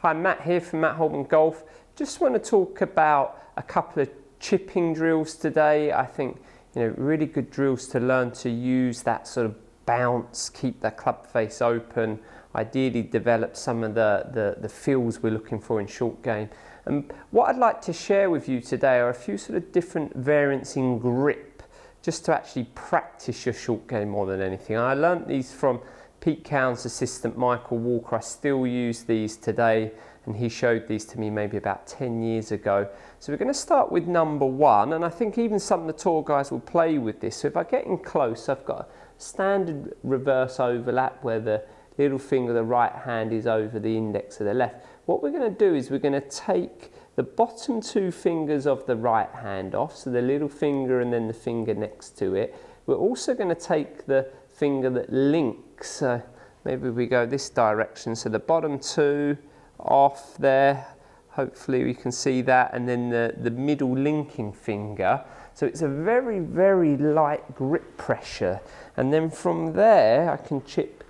Hi, Matt here from Matt Holman Golf. Just want to talk about a couple of chipping drills today. I think, really good drills to learn to use that sort of bounce, keep that club face open, ideally develop some of the feels we're looking for in short game. And what I'd like to share with you today are a few sort of different variants in grip, just to actually practice your short game more than anything. I learnt these from Pete Cowen's assistant Michael Walker. I still use these today, and he showed these to me maybe about 10 years ago. So we're going to start with number one, and I think even some of the tour guys will play with this. So if I get in close, I've got a standard reverse overlap where the little finger of the right hand is over the index of the left. What we're going to do is we're going to take the bottom two fingers of the right hand off, so the little finger and then the finger next to it. We're also going to take the finger that links, so maybe we go this direction, so the bottom two off there, hopefully we can see that, and then the middle linking finger. So it's a very, very light grip pressure, and then from there I can chip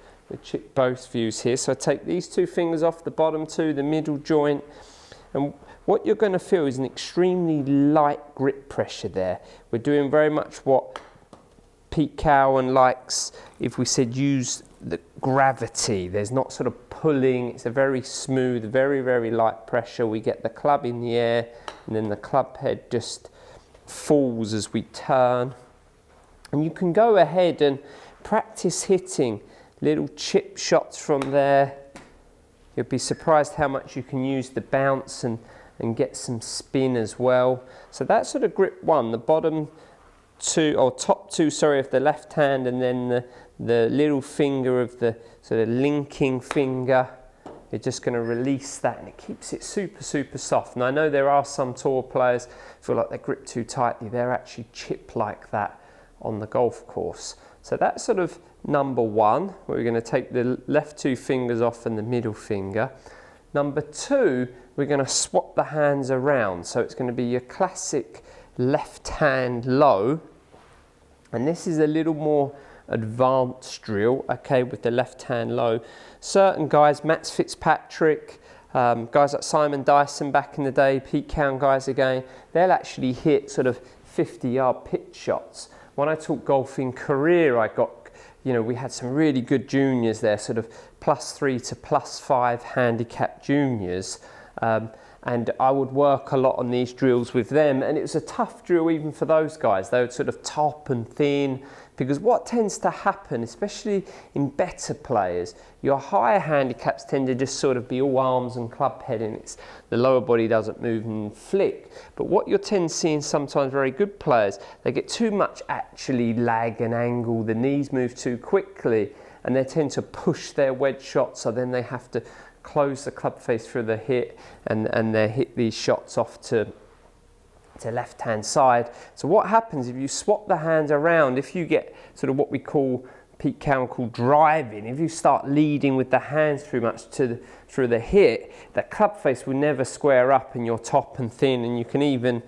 both views here. So I take these two fingers off the bottom two, the middle joint, and what you're going to feel is an extremely light grip pressure there. We're doing very much what Pete Cowen likes, if we said use the gravity. There's not sort of pulling, it's a very smooth, very, very light pressure. We get the club in the air, and then the club head just falls as we turn. And you can go ahead and practice hitting little chip shots from there. You'll be surprised how much you can use the bounce and get some spin as well. So that's sort of grip one, the bottom two, or top two, sorry, of the left hand, and then the little finger of the sort of linking finger. You're just going to release that, and it keeps it super, super soft. And I know there are some tour players who feel like they grip too tightly. They're actually chip like that on the golf course. So that's sort of number one. We're going to take the left two fingers off and the middle finger. Number two, we're going to swap the hands around. So it's going to be your classic left hand low. And this is a little more advanced drill, okay, with the left hand low. Certain guys, Matt Fitzpatrick, guys like Simon Dyson back in the day, Pete Cowen guys again, they'll actually hit sort of 50-yard pitch shots. When I taught golf in Korea, I got, we had some really good juniors there, sort of +3 to +5 handicap juniors. And I would work a lot on these drills with them, and it was a tough drill even for those guys. They would sort of top and thin, because what tends to happen, especially in better players, your higher handicaps tend to just sort of be all arms and club head, and the lower body doesn't move and flick. But what you'll tend to see in sometimes very good players, they get too much actually lag and angle, the knees move too quickly, and they tend to push their wedge shot, so then they have to close the club face through the hit, and they hit these shots off to left hand side. So what happens if you swap the hands around, if you get sort of what we call, Pete Cowen called driving, if you start leading with the hands too much through the hit, the club face will never square up and you're top and thin, and you can even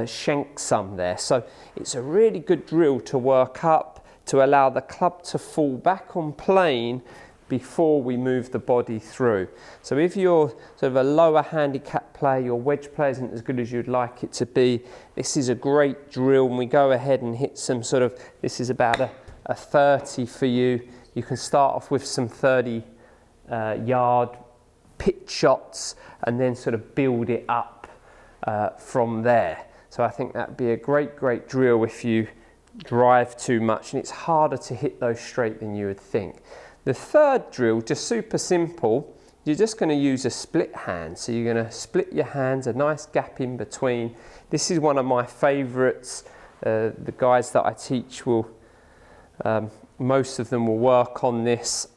shank some there. So it's a really good drill to work up to allow the club to fall back on plane before we move the body through. So if you're sort of a lower handicap player, your wedge play isn't as good as you'd like it to be, this is a great drill, and we go ahead and hit some sort of, this is about a 30 for you. You can start off with some 30-yard pitch shots and then sort of build it up from there. So I think that'd be a great, great drill if you drive too much, and it's harder to hit those straight than you would think. The third drill, just super simple, you're just going to use a split hand. So you're going to split your hands, a nice gap in between. This is one of my favourites. The guys that I teach will, most of them will work on this,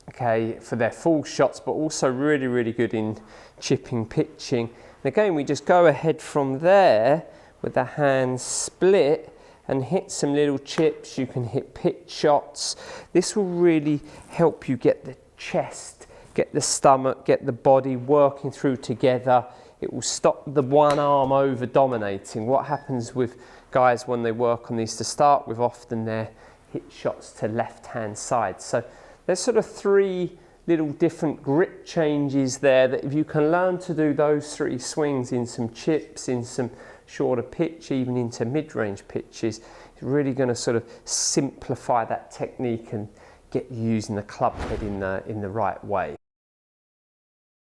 okay, for their full shots, but also really, really good in chipping, pitching. And again, we just go ahead from there with the hands split and hit some little chips. You can hit pitch shots. This will really help you get the chest, get the stomach, get the body working through together. It will stop the one arm over dominating. What happens with guys when they work on these to start with, often they're hit shots to left hand side. So there's sort of three little different grip changes there, that if you can learn to do those 3 swings in some chips, in some shorter pitch, even into mid-range pitches, it's really going to sort of simplify that technique and get you using the club head in the right way.